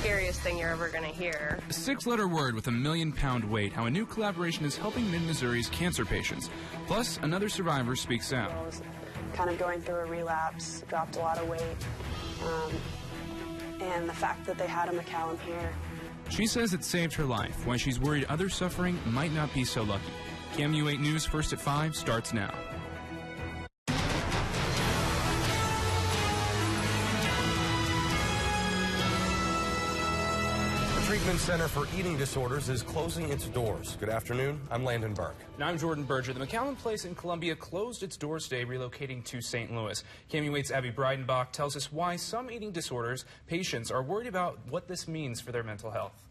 scariest thing you're ever going to hear. A 6-letter word with a million-pound weight, how a new collaboration is helping Mid-Missouri's cancer patients. Plus, another survivor speaks out. I was kind of going through a relapse, dropped a lot of weight, and the fact that they had a McCallum here. She says it saved her life, why she's worried others suffering might not be so lucky. KOMU 8 News First at 5 starts now. The Treatment Center for Eating Disorders is closing its doors. Good afternoon. I'm Landon Burke. And I'm Jordan Berger. The McCallum Place in Columbia closed its doors today, relocating to St. Louis. KOMU 8's Abby Breidenbach tells us why some eating disorders patients are worried about what this means for their mental health.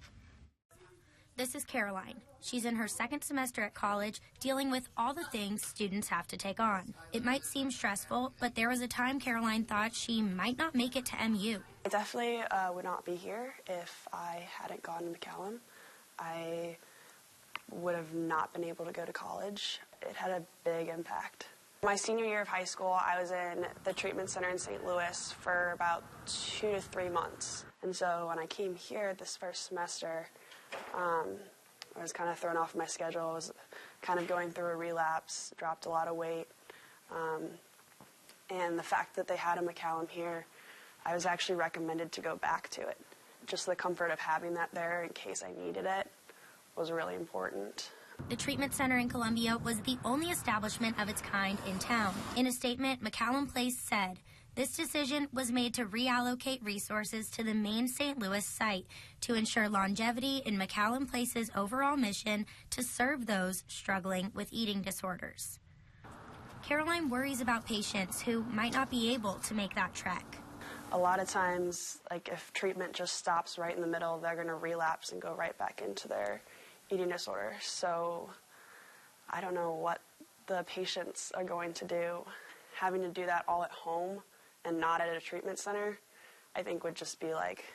This is Caroline. She's in her second semester at college, dealing with all the things students have to take on. It might seem stressful, but there was a time Caroline thought she might not make it to MU. I definitely would not be here if I hadn't gone to McCallum. I would have not been able to go to college. It had a big impact. My senior year of high school, I was in the treatment center in St. Louis for about 2 to 3 months. And so when I came here this first semester, I was kind of thrown off my schedule. I was kind of going through a relapse, dropped a lot of weight. And the fact that they had a McCallum here, I was actually recommended to go back to it. Just the comfort of having that there in case I needed it was really important. The treatment center in Columbia was the only establishment of its kind in town. In a statement, McCallum Place said, "This decision was made to reallocate resources to the main St. Louis site to ensure longevity in McCallum Place's overall mission to serve those struggling with eating disorders." Caroline worries about patients who might not be able to make that trek. A lot of times, like if treatment just stops right in the middle, they're going to relapse and go right back into their eating disorder. So I don't know what the patients are going to do. Having to do that all at home and not at a treatment center, I think would just be like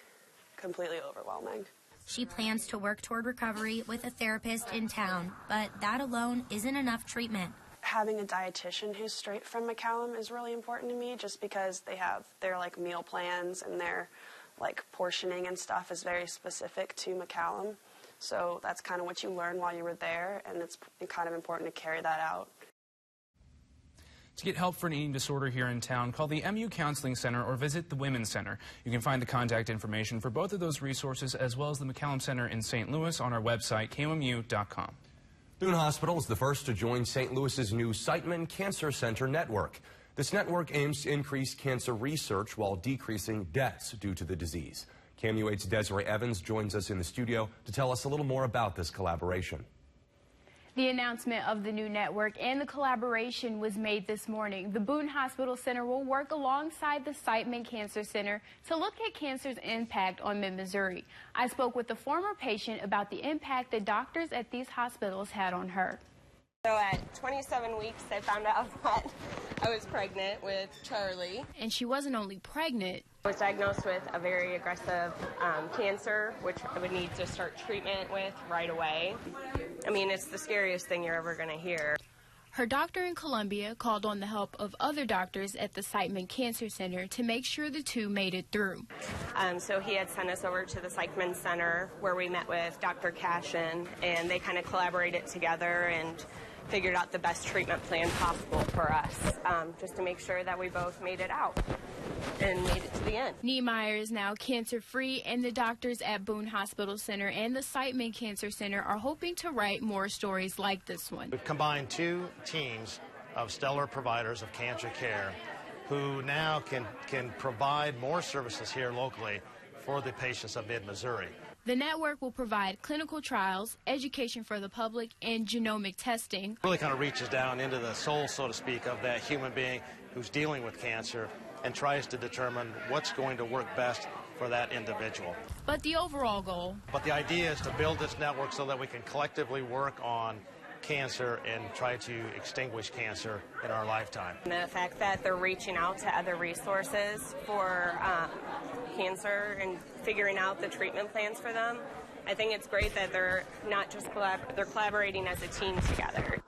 completely overwhelming. She plans to work toward recovery with a therapist in town, but that alone isn't enough treatment. Having a dietitian who's straight from McCallum is really important to me, just because they have their like meal plans and their like portioning and stuff is very specific to McCallum. So that's kind of what you learn while you were there, and it's kind of important to carry that out. To get help for an eating disorder here in town, call the MU Counseling Center or visit the Women's Center. You can find the contact information for both of those resources as well as the McCallum Center in St. Louis on our website, KOMU.com. Boone Hospital is the first to join St. Louis's new Siteman Cancer Center network. This network aims to increase cancer research while decreasing deaths due to the disease. KOMU 8's Desiree Evans joins us in the studio to tell us a little more about this collaboration. The announcement of the new network and the collaboration was made this morning. The Boone Hospital Center will work alongside the Siteman Cancer Center to look at cancer's impact on Mid-Missouri. I spoke with a former patient about the impact that doctors at these hospitals had on her. So at 27 weeks, I found out that I was pregnant with Charlie. And she wasn't only pregnant. I was diagnosed with a very aggressive cancer, which I would need to start treatment with right away. I mean, it's the scariest thing you're ever going to hear. Her doctor in Columbia called on the help of other doctors at the Siteman Cancer Center to make sure the two made it through. So he had sent us over to the Siteman Center where we met with Dr. Cashin, and they kind of collaborated together and figured out the best treatment plan possible for us, just to make sure that we both made it out and made it to the end. Niemeyer is now cancer-free, and the doctors at Boone Hospital Center and the Siteman Cancer Center are hoping to write more stories like this one. We've combined two teams of stellar providers of cancer care who now can provide more services here locally for the patients of Mid-Missouri. The network will provide clinical trials, education for the public, and genomic testing. Really kind of reaches down into the soul, so to speak, of that human being who's dealing with cancer and tries to determine what's going to work best for that individual. But the overall goal. But the idea is to build this network so that we can collectively work on cancer and try to extinguish cancer in our lifetime. And the fact that they're reaching out to other resources for cancer and figuring out the treatment plans for them, I think it's great that they're not just they're collaborating as a team together.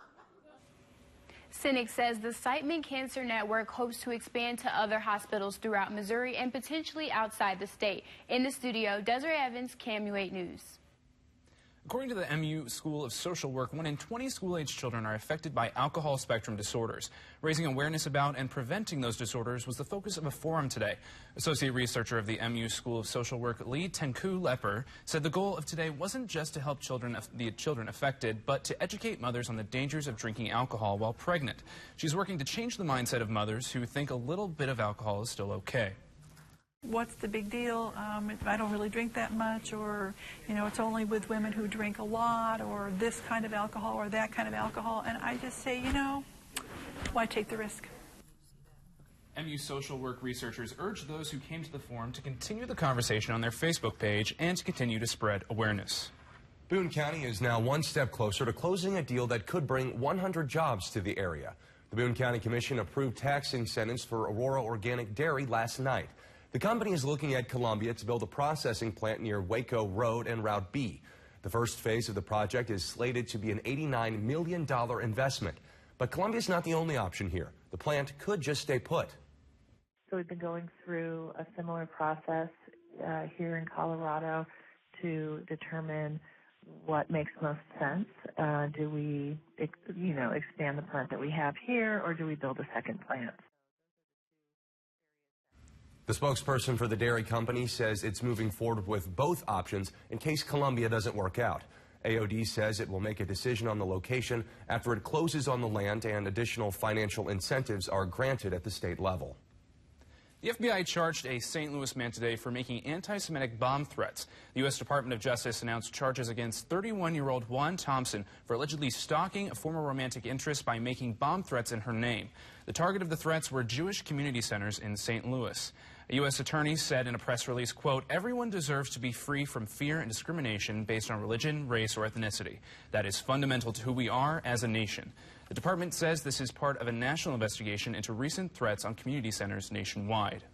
Cynic says the Siteman Cancer Network hopes to expand to other hospitals throughout Missouri and potentially outside the state. In the studio, Desiree Evans, KOMU 8 News. According to the MU School of Social Work, 1 in 20 school-age children are affected by alcohol spectrum disorders. Raising awareness about and preventing those disorders was the focus of a forum today. Associate researcher of the MU School of Social Work, Lee Tenku Lepper, said the goal of today wasn't just to help the children affected, but to educate mothers on the dangers of drinking alcohol while pregnant. She's working to change the mindset of mothers who think a little bit of alcohol is still okay. What's the big deal? I don't really drink that much, or, it's only with women who drink a lot, or this kind of alcohol or that kind of alcohol. And I just say, why take the risk? MU social work researchers urge those who came to the forum to continue the conversation on their Facebook page and to continue to spread awareness. Boone County is now one step closer to closing a deal that could bring 100 jobs to the area. The Boone County Commission approved tax incentives for Aurora Organic Dairy last night. The company is looking at Columbia to build a processing plant near Waco Road and Route B. The first phase of the project is slated to be an $89 million investment. But Columbia is not the only option here. The plant could just stay put. So we've been going through a similar process here in Colorado to determine what makes most sense. Do we, expand the plant that we have here, or do we build a second plant? The spokesperson for the dairy company says it's moving forward with both options in case Columbia doesn't work out. AOD says it will make a decision on the location after it closes on the land and additional financial incentives are granted at the state level. The FBI charged a St. Louis man today for making anti-Semitic bomb threats. The U.S. Department of Justice announced charges against 31-year-old Juan Thompson for allegedly stalking a former romantic interest by making bomb threats in her name. The target of the threats were Jewish community centers in St. Louis. A U.S. attorney said in a press release, quote, "Everyone deserves to be free from fear and discrimination based on religion, race, or ethnicity. That is fundamental to who we are as a nation." The department says this is part of a national investigation into recent threats on community centers nationwide.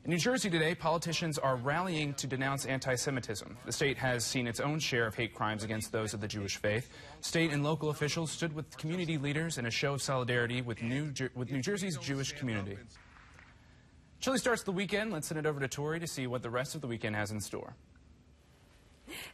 In New Jersey today, politicians are rallying to denounce anti-Semitism. The state has seen its own share of hate crimes against those of the Jewish faith. State and local officials stood with community leaders in a show of solidarity with New Jersey's Jewish community. Chilly starts the weekend. Let's send it over to Tori to see what the rest of the weekend has in store.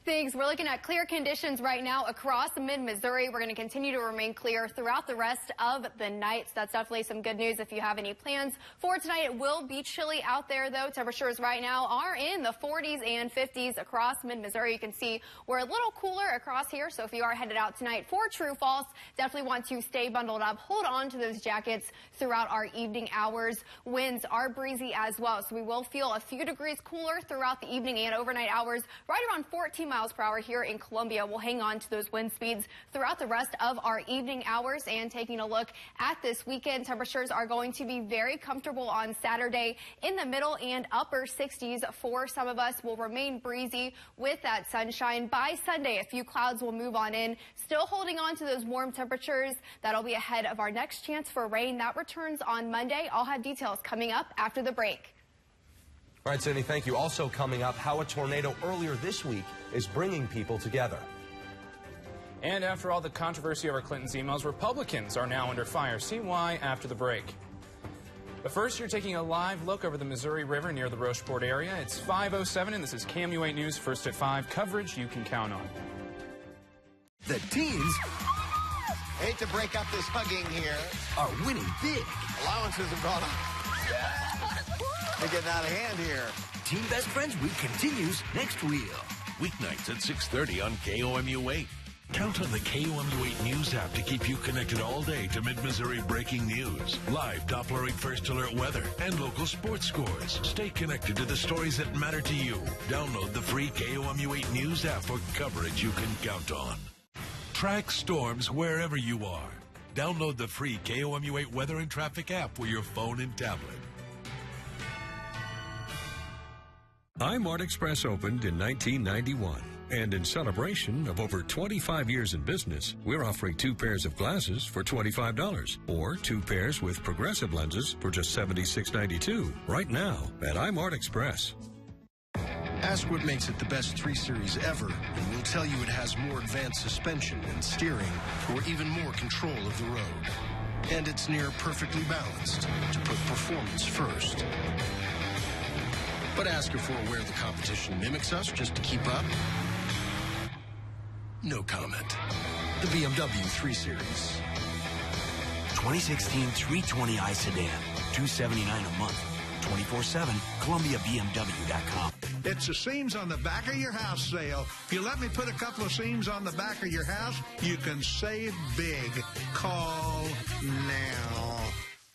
Thanks. We're looking at clear conditions right now across mid-Missouri. We're going to continue to remain clear throughout the rest of the night. So that's definitely some good news if you have any plans for tonight. It will be chilly out there, though. Temperatures right now are in the 40s and 50s across mid-Missouri. You can see we're a little cooler across here. So if you are headed out tonight for True Falls, definitely want to stay bundled up. Hold on to those jackets throughout our evening hours. Winds are breezy as well. So we will feel a few degrees cooler throughout the evening and overnight hours, right around 14 miles per hour here in Columbia. We'll hang on to those wind speeds throughout the rest of our evening hours. And taking a look at this weekend, temperatures are going to be very comfortable on Saturday, in the middle and upper 60s for some of us. Will remain breezy with that sunshine. By Sunday, a few clouds will move on in, still holding on to those warm temperatures. That'll be ahead of our next chance for rain. That returns on Monday. I'll have details coming up after the break. All right, Sydney, thank you. Also coming up, how a tornado earlier this week is bringing people together. And after all the controversy over Clinton's emails, Republicans are now under fire. See why after the break. But first, you're taking a live look over the Missouri River near the Rocheport area. It's 5:07, and this is KOMU 8 News, First at 5, coverage you can count on. The teams hate to break up this hugging here. Are winning big. Allowances have gone up. They're getting out of hand here. Team Best Friends Week continues next wheel. Weeknights at 6:30 on KOMU 8. Count on the KOMU 8 News app to keep you connected all day to mid-Missouri breaking news, live Doppler First Alert weather, and local sports scores. Stay connected to the stories that matter to you. Download the free KOMU 8 News app for coverage you can count on. Track storms wherever you are. Download the free KOMU 8 weather and traffic app for your phone and tablet. iMart Express opened in 1991, and in celebration of over 25 years in business, we're offering 2 pairs of glasses for $25, or 2 pairs with progressive lenses for just $76.92 right now at iMart Express. Ask what makes it the best 3 Series ever, and we'll tell you it has more advanced suspension and steering, or even more control of the road. And it's near perfectly balanced to put performance first. But ask if we're aware the competition mimics us just to keep up. No comment. The BMW 3 Series. 2016 320i sedan, $279 a month. 24/7, ColumbiaBMW.com. It's the seams on the back of your house sale. If you let me put a couple of seams on the back of your house, you can save big. Call now.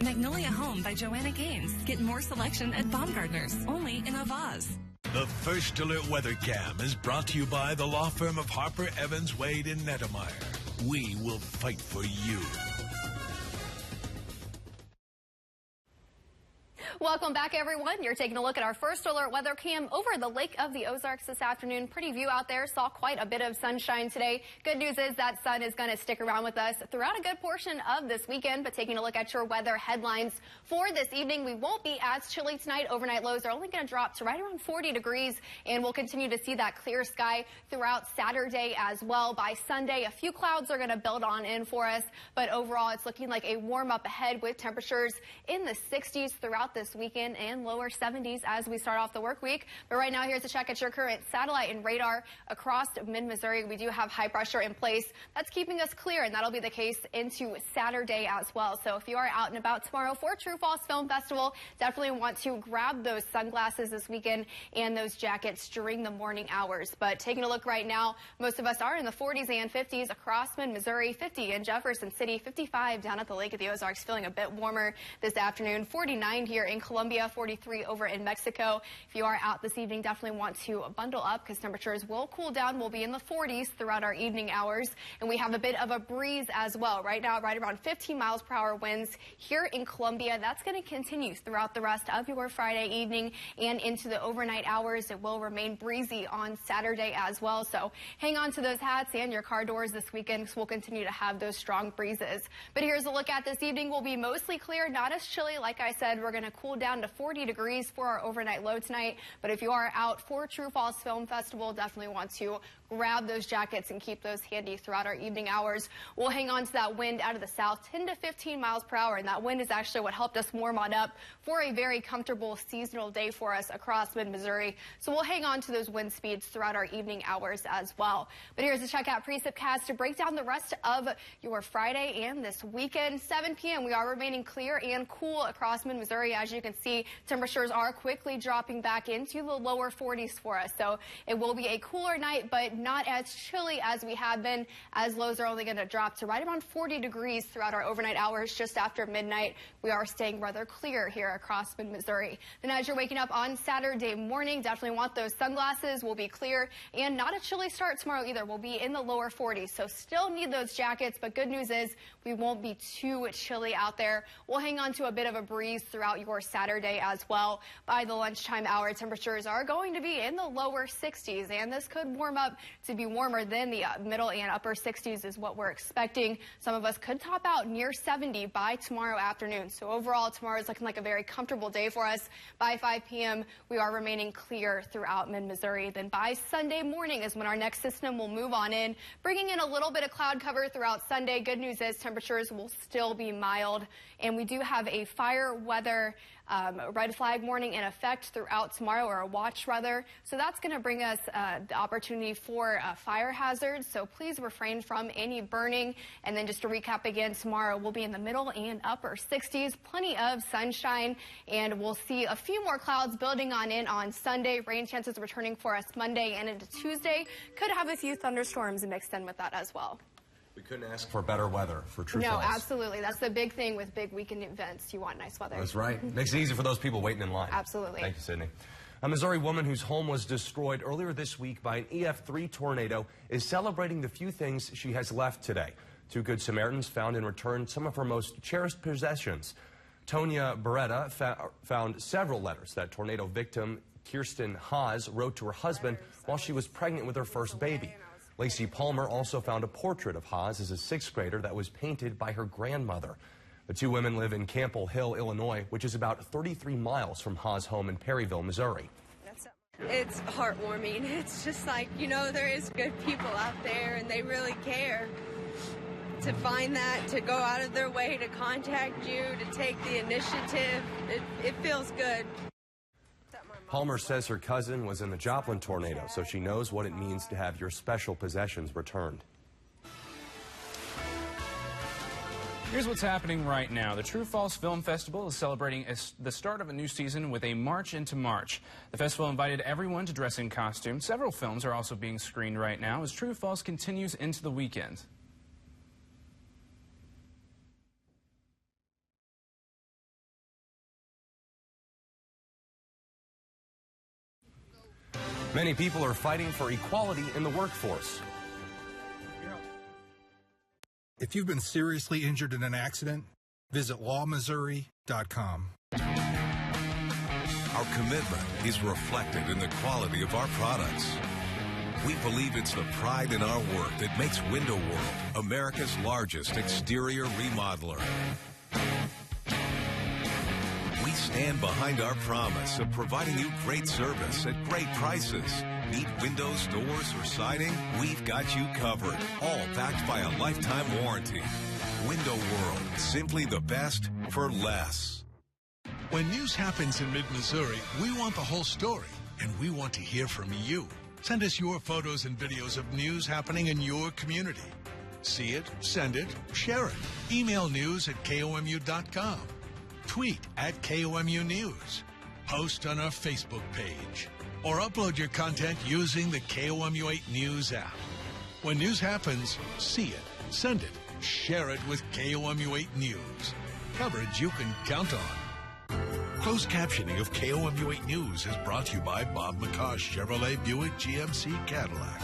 Magnolia Home by Joanna Gaines. Get more selection at Baumgartner's, only in a vase. The First Alert Weather Cam is brought to you by the law firm of Harper, Evans, Wade, and Nettemeyer. We will fight for you. Welcome back, everyone. You're taking a look at our First Alert weather cam over the Lake of the Ozarks this afternoon. Pretty view out there. Saw quite a bit of sunshine today. Good news is that sun is going to stick around with us throughout a good portion of this weekend. But taking a look at your weather headlines for this evening, we won't be as chilly tonight. Overnight lows are only going to drop to right around 40 degrees, and we'll continue to see that clear sky throughout Saturday as well. By Sunday, a few clouds are going to build on in for us, but overall, it's looking like a warm up ahead with temperatures in the 60s throughout this weekend and lower 70s as we start off the work week. But right now, here's a check at your current satellite and radar across mid-Missouri. We do have high pressure in place. That's keeping us clear, and that'll be the case into Saturday as well. So if you are out and about tomorrow for True Falls Film Festival, definitely want to grab those sunglasses this weekend and those jackets during the morning hours. But taking a look right now, most of us are in the 40s and 50s across mid-Missouri, 50 in Jefferson City, 55 down at the Lake of the Ozarks, feeling a bit warmer this afternoon, 49 here in Columbia, 43 over in Mexico. If you are out this evening, definitely want to bundle up because temperatures will cool down. We'll be in the 40s throughout our evening hours, and we have a bit of a breeze as well. Right now, right around 15 miles per hour winds here in Columbia. That's going to continue throughout the rest of your Friday evening and into the overnight hours. It will remain breezy on Saturday as well. So hang on to those hats and your car doors this weekend because we'll continue to have those strong breezes. But here's a look at this evening. We'll be mostly clear, not as chilly. Like I said, we're going to cool down to 40 degrees for our overnight low tonight. But if you are out for True Falls Film Festival, definitely want to grab those jackets and keep those handy throughout our evening hours. We'll hang on to that wind out of the south, 10 to 15 miles per hour, and that wind is actually what helped us warm on up for a very comfortable seasonal day for us across mid-Missouri. So we'll hang on to those wind speeds throughout our evening hours as well. But here's a check out Precipcast to break down the rest of your Friday and this weekend. 7 p.m. we are remaining clear and cool across mid-Missouri. As you can see, temperatures are quickly dropping back into the lower 40s for us. So it will be a cooler night, but not as chilly as we have been, as lows are only going to drop to right around 40 degrees throughout our overnight hours just after midnight. We are staying rather clear here across mid-Missouri. Then as you're waking up on Saturday morning, definitely want those sunglasses. We'll be clear and not a chilly start tomorrow either. We'll be in the lower 40s, so still need those jackets, but good news is we won't be too chilly out there. We'll hang on to a bit of a breeze throughout your Saturday as well. By the lunchtime hour, temperatures are going to be in the lower 60s, and this could warm up to be warmer than the middle and upper 60s is what we're expecting. Some of us could top out near 70 by tomorrow afternoon. So overall, tomorrow is looking like a very comfortable day for us. By 5 p.m., we are remaining clear throughout mid-Missouri. Then by Sunday morning is when our next system will move on in, bringing in a little bit of cloud cover throughout Sunday. Good news is temperatures will still be mild, and we do have a fire weather red flag warning in effect throughout tomorrow, or a watch rather. So that's going to bring us the opportunity for fire hazards. So please refrain from any burning. And then just to recap again, tomorrow we'll be in the middle and upper 60s, plenty of sunshine, and we'll see a few more clouds building on in on Sunday. Rain chances returning for us Monday and into Tuesday. Could have a few thunderstorms mixed in with that as well. We couldn't ask for better weather for True Falls. No, absolutely. That's the big thing with big weekend events. You want nice weather. That's right. Makes it easy for those people waiting in line. Absolutely. Thank you, Sydney. A Missouri woman whose home was destroyed earlier this week by an EF3 tornado is celebrating the few things she has left today. Two Good Samaritans found in return some of her most cherished possessions. Tonya Beretta found several letters that tornado victim Kirsten Haas wrote to her husband while she was pregnant with her first baby. Lacey Palmer also found a portrait of Haas as a sixth grader that was painted by her grandmother. The two women live in Cample Hill, Illinois, which is about 33 miles from Haas' home in Perryville, Missouri. It's heartwarming. It's just like, you know, there is good people out there and they really care. To find that, to go out of their way to contact you, to take the initiative, it feels good. Palmer says her cousin was in the Joplin tornado, so she knows what it means to have your special possessions returned. Here's what's happening right now. The True False Film Festival is celebrating the start of a new season with a March into March. The festival invited everyone to dress in costume. Several films are also being screened right now as True False continues into the weekend. Many people are fighting for equality in the workforce. If you've been seriously injured in an accident, visit lawmissouri.com. Our commitment is reflected in the quality of our products. We believe it's the pride in our work that makes Window World America's largest exterior remodeler. We stand behind our promise of providing you great service at great prices. Need windows, doors, or siding? We've got you covered, all backed by a lifetime warranty. Window World, simply the best for less. When news happens in mid-Missouri, we want the whole story, and we want to hear from you. Send us your photos and videos of news happening in your community. See it, send it, share it. Email news@komu.com. Tweet @KOMU News. Post on our Facebook page. Or upload your content using the KOMU 8 News app. When news happens, see it, send it, share it with KOMU 8 News. Coverage you can count on. Closed captioning of KOMU 8 News is brought to you by Bob McCosh Chevrolet Buick GMC Cadillac.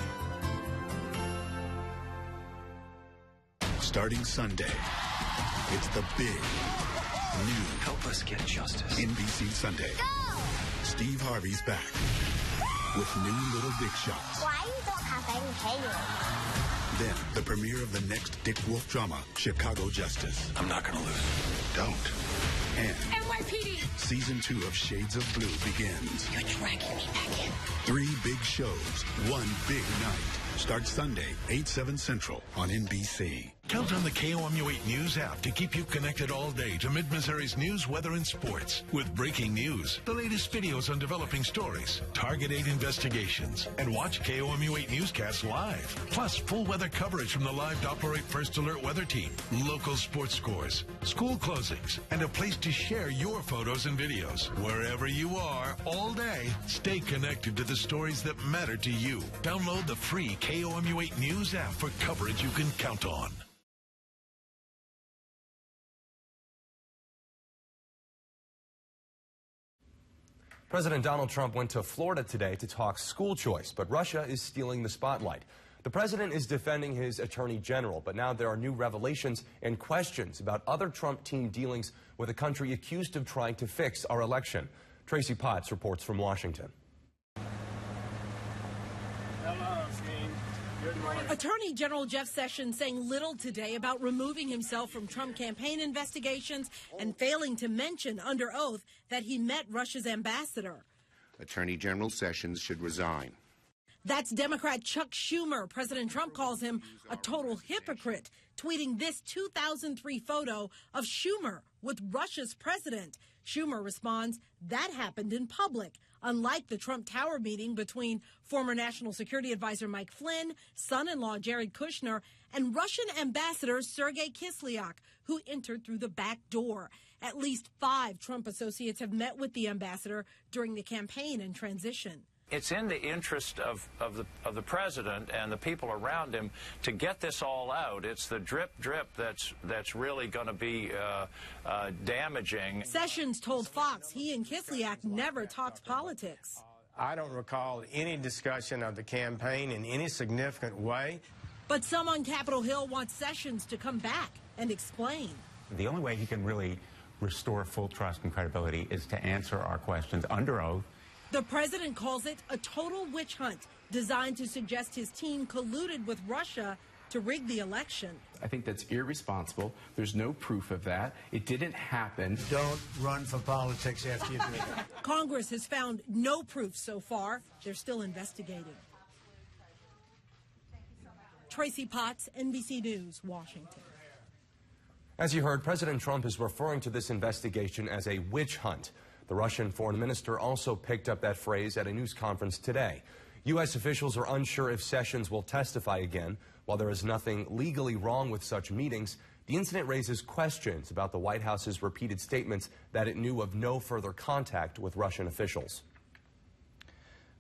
Starting Sunday, it's the big new Help us get justice. NBC Sunday. Go! Steve Harvey's back with new Little Dick shots. Why you don't have any hair? Then the premiere of the next Dick Wolf drama, Chicago Justice. I'm not gonna lose. Don't. And NYPD! Season 2 of Shades of Blue begins. You're dragging me back in. 3 big shows, 1 big night. Starts Sunday, 8/7 Central on NBC. Count on the KOMU 8 News app to keep you connected all day to Mid-Missouri's news, weather, and sports. With breaking news, the latest videos on developing stories, Target 8 investigations, and watch KOMU 8 newscasts live. Plus, full weather coverage from the live Doppler 8 First Alert weather team, local sports scores, school closings, and a place to share your photos and videos. Wherever you are, all day, stay connected to the stories that matter to you. Download the free KOMU 8 News app for coverage you can count on. President Donald Trump went to Florida today to talk school choice, but Russia is stealing the spotlight. The president is defending his attorney general, but now there are new revelations and questions about other Trump team dealings with a country accused of trying to fix our election. Tracy Potts reports from Washington. Attorney General Jeff Sessions saying little today about removing himself from Trump campaign investigations and failing to mention under oath that he met Russia's ambassador. Attorney General Sessions should resign. That's Democrat Chuck Schumer. President Trump calls him a total hypocrite, tweeting this 2003 photo of Schumer with Russia's president. Schumer responds, that happened in public, unlike the Trump Tower meeting between former National Security Advisor Mike Flynn, son-in-law Jared Kushner, and Russian Ambassador Sergei Kislyak, who entered through the back door. At least 5 Trump associates have met with the ambassador during the campaign and transition. It's in the interest of the president and the people around him to get this all out. It's the drip that's really going to be damaging. Sessions told Fox he and Kislyak never talked politics. I don't recall any discussion of the campaign in any significant way. But some on Capitol Hill want Sessions to come back and explain. The only way he can really restore full trust and credibility is to answer our questions under oath. The president calls it a total witch hunt designed to suggest his team colluded with Russia to rig the election. I think that's irresponsible. There's no proof of that. It didn't happen. Don't run for politics after you do that. Congress has found no proof so far. They're still investigating. Tracy Potts, NBC News, Washington. As you heard, President Trump is referring to this investigation as a witch hunt. The Russian foreign minister also picked up that phrase at a news conference today. U.S. officials are unsure if Sessions will testify again. While there is nothing legally wrong with such meetings, the incident raises questions about the White House's repeated statements that it knew of no further contact with Russian officials.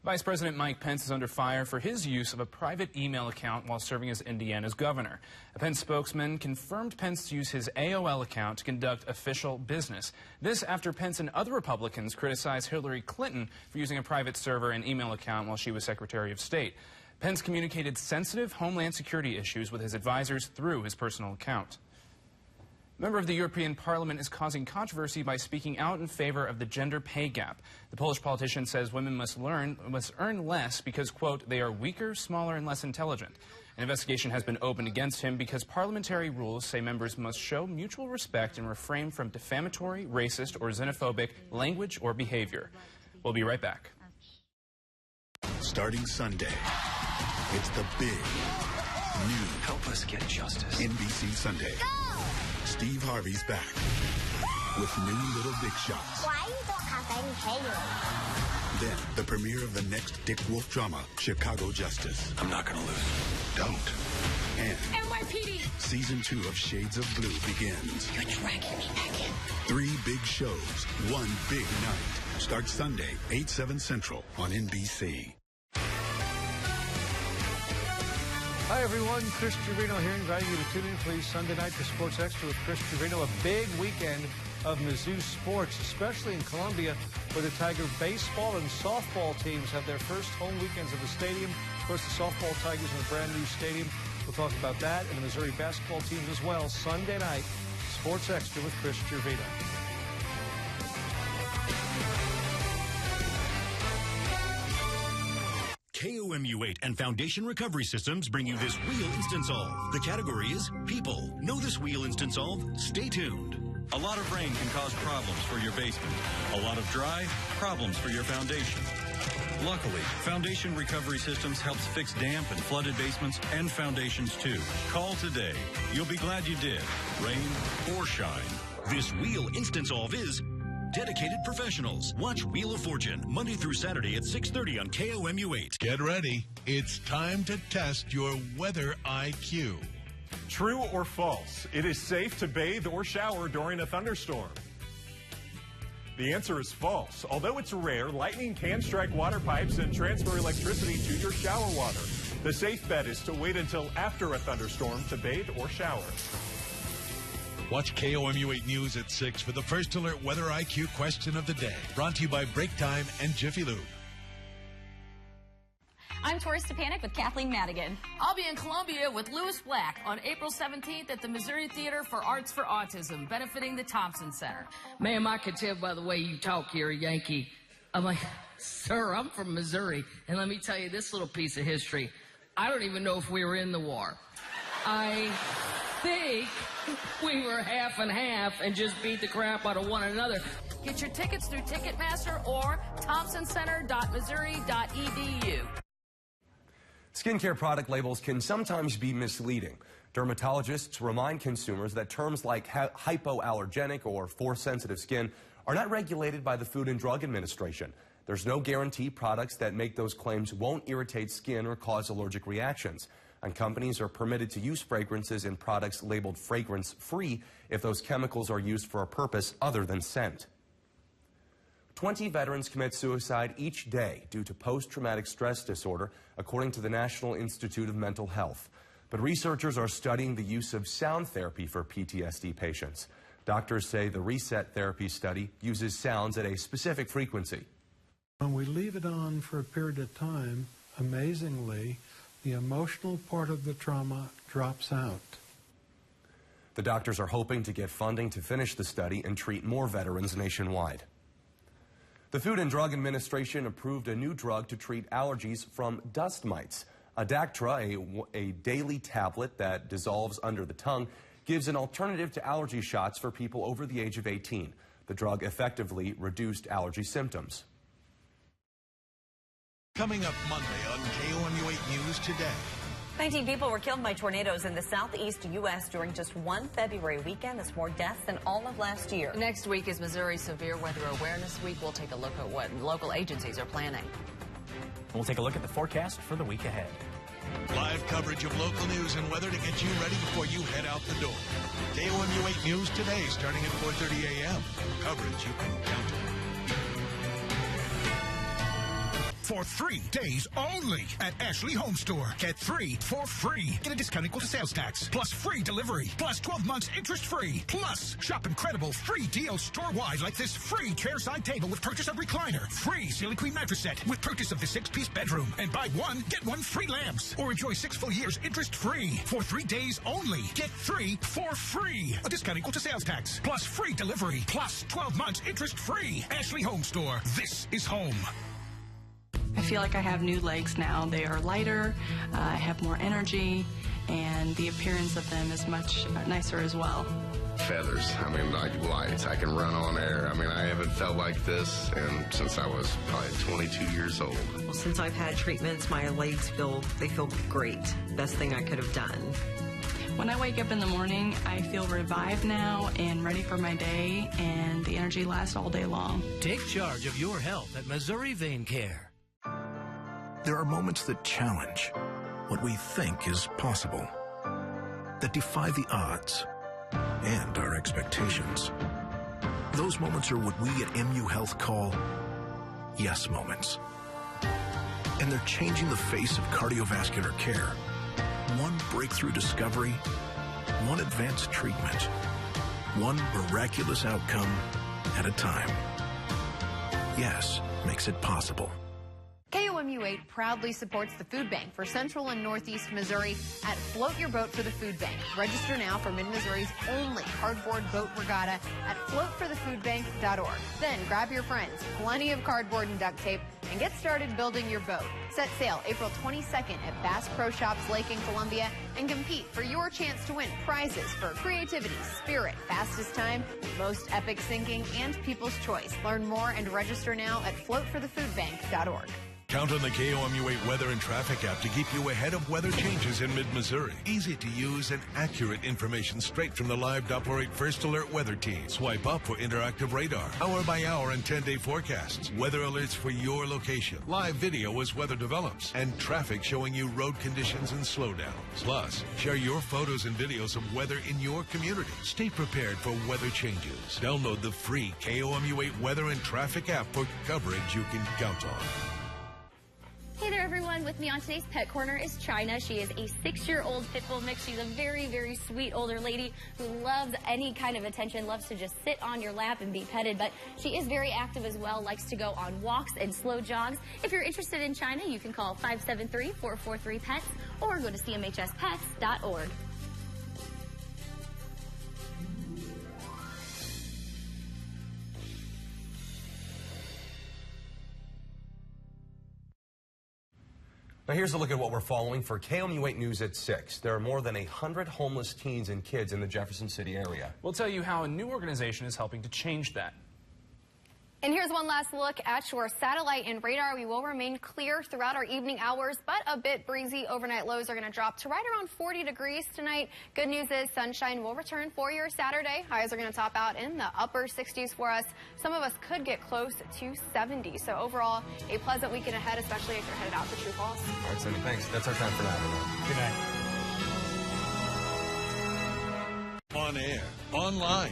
Vice President Mike Pence is under fire for his use of a private email account while serving as Indiana's governor. A Pence spokesman confirmed Pence used his AOL account to conduct official business. This after Pence and other Republicans criticized Hillary Clinton for using a private server and email account while she was Secretary of State. Pence communicated sensitive Homeland Security issues with his advisors through his personal account. A member of the European Parliament is causing controversy by speaking out in favor of the gender pay gap. The Polish politician says women must earn less because, quote, they are weaker, smaller, and less intelligent. An investigation has been opened against him because parliamentary rules say members must show mutual respect and refrain from defamatory, racist, or xenophobic language or behavior. We'll be right back. Starting Sunday, it's the big news. Help us get justice. NBC Sunday. Go! Steve Harvey's back with new Little Big Shots. Why you don't have any hair? Then the premiere of the next Dick Wolf drama, Chicago Justice. I'm not gonna lose. Don't. And NYPD! Season 2 of Shades of Blue begins. You're dragging me back in. 3 big shows, 1 big night. Starts Sunday, 8/7 Central on NBC. Hi, everyone. Chris Trevino here, inviting you to tune in, please, Sunday night to Sports Extra with Chris Trevino. A big weekend of Mizzou sports, especially in Columbia, where the Tiger baseball and softball teams have their first home weekends of the stadium. Of course, the softball Tigers in a brand new stadium. We'll talk about that and the Missouri basketball teams as well. Sunday night, Sports Extra with Chris Trevino. KOMU 8 and Foundation Recovery Systems bring you this Wheel Instant Solve. The category is People. Know this Wheel Instant Solve? Stay tuned. A lot of rain can cause problems for your basement. A lot of dry, problems for your foundation. Luckily, Foundation Recovery Systems helps fix damp and flooded basements and foundations too. Call today. You'll be glad you did, rain or shine. This Wheel Instant Solve is dedicated professionals. Watch Wheel of Fortune Monday through Saturday at 6:30 on KOMU 8. Get ready. It's time to test your weather IQ. True or false? It is safe to bathe or shower during a thunderstorm. The answer is false. Although it's rare, lightning can strike water pipes and transfer electricity to your shower water. The safe bet is to wait until after a thunderstorm to bathe or shower. Watch KOMU 8 News at 6 for the First Alert Weather IQ question of the day. Brought to you by Break Time and Jiffy Lube. I'm Tori Stepanek with Kathleen Madigan. I'll be in Columbia with Louis Black on April 17th at the Missouri Theater for Arts for Autism, benefiting the Thompson Center. Ma'am, I could tell by the way you talk you're a Yankee. I'm like, sir, I'm from Missouri. And let me tell you this little piece of history. I don't even know if we were in the war. I think we were half and half and just beat the crap out of one another. Get your tickets through Ticketmaster or thompsoncenter.missouri.edu. Skincare product labels can sometimes be misleading. Dermatologists remind consumers that terms like hypoallergenic or for sensitive skin are not regulated by the Food and Drug Administration. There's no guarantee products that make those claims won't irritate skin or cause allergic reactions. And companies are permitted to use fragrances in products labeled fragrance-free if those chemicals are used for a purpose other than scent. 20 veterans commit suicide each day due to post-traumatic stress disorder, according to the National Institute of Mental Health. But researchers are studying the use of sound therapy for PTSD patients. Doctors say the RESET therapy study uses sounds at a specific frequency. When we leave it on for a period of time, amazingly, the emotional part of the trauma drops out. The doctors are hoping to get funding to finish the study and treat more veterans nationwide. The Food and Drug Administration approved a new drug to treat allergies from dust mites. Adactra, a daily tablet that dissolves under the tongue, gives an alternative to allergy shots for people over the age of 18. The drug effectively reduced allergy symptoms. Coming up Monday on KOMU 8 News Today. 19 people were killed by tornadoes in the southeast U.S. during just one February weekend. That's more deaths than all of last year. Next week is Missouri Severe Weather Awareness Week. We'll take a look at what local agencies are planning. We'll take a look at the forecast for the week ahead. Live coverage of local news and weather to get you ready before you head out the door. KOMU 8 News Today, starting at 4:30 a.m. Coverage you can count on. For 3 days only at Ashley Home Store. Get 3 for free. Get a discount equal to sales tax, plus free delivery, plus 12 months interest-free. Plus, shop incredible free deals store-wide like this free chair-side table with purchase of recliner, free Silly Queen mattress set with purchase of the 6-piece bedroom, and buy 1, get 1 free lamps. Or enjoy 6 full years interest-free. For 3 days only. Get 3 for free. A discount equal to sales tax, plus free delivery, plus 12 months interest-free. Ashley Home Store. This is home. I feel like I have new legs now. They are lighter, I have more energy, and the appearance of them is much nicer as well. Feathers, I mean, like lights. I can run on air. I mean, I haven't felt like this since I was probably 22 years old. Well, since I've had treatments, my legs feel great. Best thing I could have done. When I wake up in the morning, I feel revived now and ready for my day, and the energy lasts all day long. Take charge of your health at Missouri Vein Care. There are moments that challenge what we think is possible, that defy the odds and our expectations. Those moments are what we at MU Health call yes moments. And they're changing the face of cardiovascular care. One breakthrough discovery, one advanced treatment, one miraculous outcome at a time. Yes makes it possible. KOMU 8 proudly supports the food bank for Central and Northeast Missouri at Float Your Boat for the Food Bank. Register now for Mid-Missouri's only cardboard boat regatta at floatforthefoodbank.org. Then grab your friends, plenty of cardboard and duct tape, and get started building your boat. Set sail April 22nd at Bass Pro Shops Lake in Columbia and compete for your chance to win prizes for creativity, spirit, fastest time, most epic sinking, and people's choice. Learn more and register now at floatforthefoodbank.org. Count on the KOMU 8 weather and traffic app to keep you ahead of weather changes in mid-Missouri. Easy to use and accurate information straight from the live Doppler 8 First Alert weather team. Swipe up for interactive radar, hour-by-hour and 10-day forecasts, weather alerts for your location, live video as weather develops, and traffic showing you road conditions and slowdowns. Plus, share your photos and videos of weather in your community. Stay prepared for weather changes. Download the free KOMU 8 weather and traffic app for coverage you can count on. Hey there, everyone. With me on today's Pet Corner is China. She is a 6-year-old pit bull mix. She's a very, very sweet older lady who loves any kind of attention, loves to just sit on your lap and be petted, but she is very active as well, likes to go on walks and slow jogs. If you're interested in China, you can call 573-443-PETS or go to cmhspets.org. Now here's a look at what we're following for KOMU 8 News at 6. There are more than 100 homeless teens and kids in the Jefferson City area. We'll tell you how a new organization is helping to change that. And here's one last look at your satellite and radar. We will remain clear throughout our evening hours, but a bit breezy. Overnight lows are going to drop to right around 40 degrees tonight. Good news is sunshine will return for your Saturday. Highs are going to top out in the upper 60s for us. Some of us could get close to 70. So overall, a pleasant weekend ahead, especially if you're headed out to True Falls. All right, Cindy, thanks. That's our time for now. Good night. On air, online,